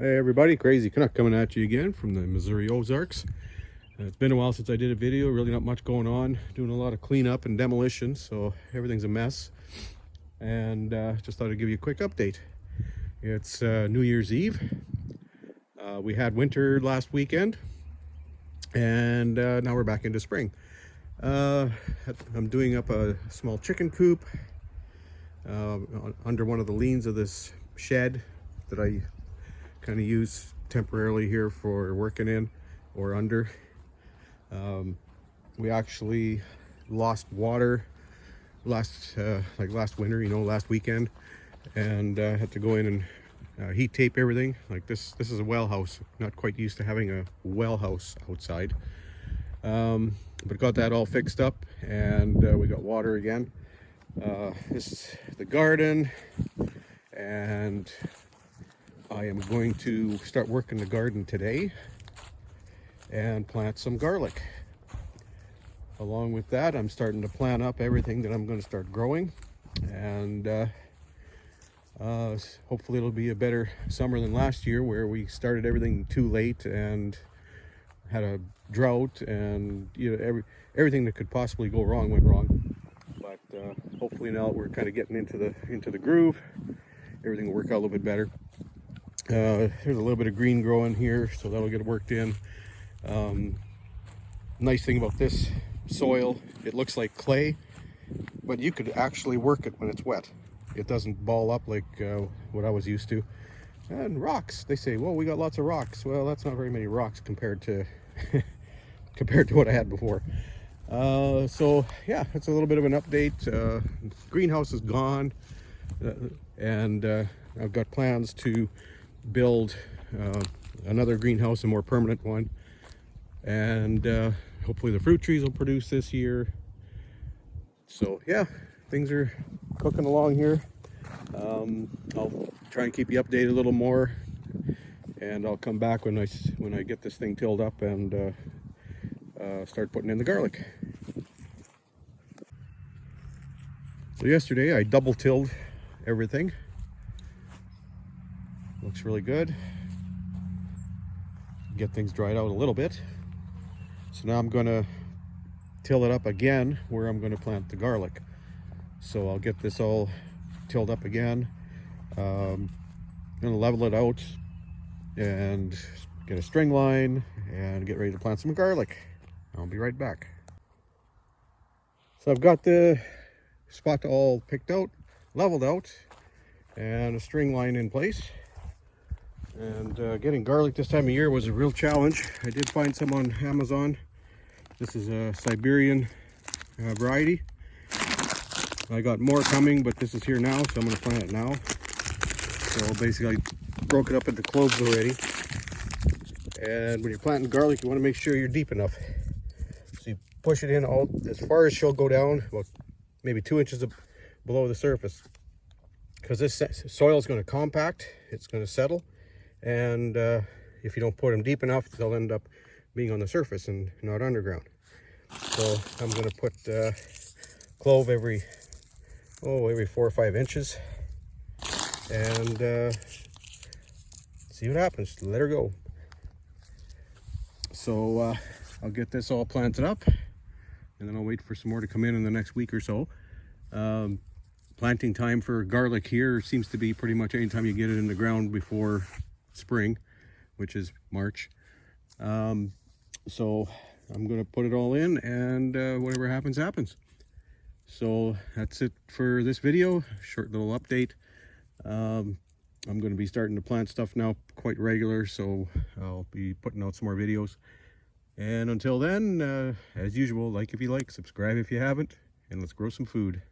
Hey everybody, Crazy Canuck coming at you again from the Missouri Ozarks. It's been a while since I did a video, really not much going on, doing a lot of cleanup and demolition, so everything's a mess. And just thought I'd give you a quick update. It's New Year's Eve. We had winter last weekend, and now we're back into spring. I'm doing up a small chicken coop under one of the leans of this shed that I kind of use temporarily here for working in or under. We actually lost water last winter, last weekend, and had to go in and heat tape everything. Like this is a well house. Not quite used to having a well house outside, but got that all fixed up, and we got water again. This is the garden, and I am going to start working the garden today and plant some garlic. Along with that, I'm starting to plant up everything that I'm going to start growing, and hopefully it'll be a better summer than last year, where we started everything too late and had a drought, and everything that could possibly go wrong went wrong. But hopefully now we're kind of getting into the groove. Everything will work out a little bit better. There's a little bit of green growing here, so that'll get worked in. Nice thing about this soil, it looks like clay, but you could actually work it when it's wet. It doesn't ball up like what I was used to. And rocks, they say, well, we got lots of rocks. Well, that's not very many rocks compared to what I had before. So yeah, it's a little bit of an update. Greenhouse is gone, and I've got plans to build another greenhouse, a more permanent one, and hopefully the fruit trees will produce this year. So yeah, things are cooking along here. I'll try and keep you updated a little more, and I'll come back when I get this thing tilled up and start putting in the garlic. So yesterday I double tilled everything. Looks really good. Get things dried out a little bit. So now I'm going to till it up again where I'm going to plant the garlic. So I'll get this all tilled up again. I'm going to level it out and get a string line and get ready to plant some garlic. I'll be right back. So I've got the spot all picked out, leveled out, and a string line in place. And getting garlic this time of year was a real challenge. I did find some on Amazon. This is a Siberian variety. I got more coming, but this is here now, so I'm going to plant it now. So basically I broke it up into cloves already. And when you're planting garlic, you want to make sure you're deep enough. So you push it in all as far as she'll go down, about maybe 2 inches below the surface. Because this soil is going to compact, it's going to settle. And if you don't put them deep enough, they'll end up being on the surface and not underground. So I'm going to put clove every 4 or 5 inches, and see what happens. Let her go. So I'll get this all planted up, and then I'll wait for some more to come in the next week or so. Planting time for garlic here seems to be pretty much any time you get it in the ground before spring, which is March. So I'm going to put it all in, and whatever happens, happens. So that's it for this video. Short little update. I'm going to be starting to plant stuff now quite regular, so I'll be putting out some more videos. And until then, as usual, like if you like, subscribe if you haven't, and let's grow some food.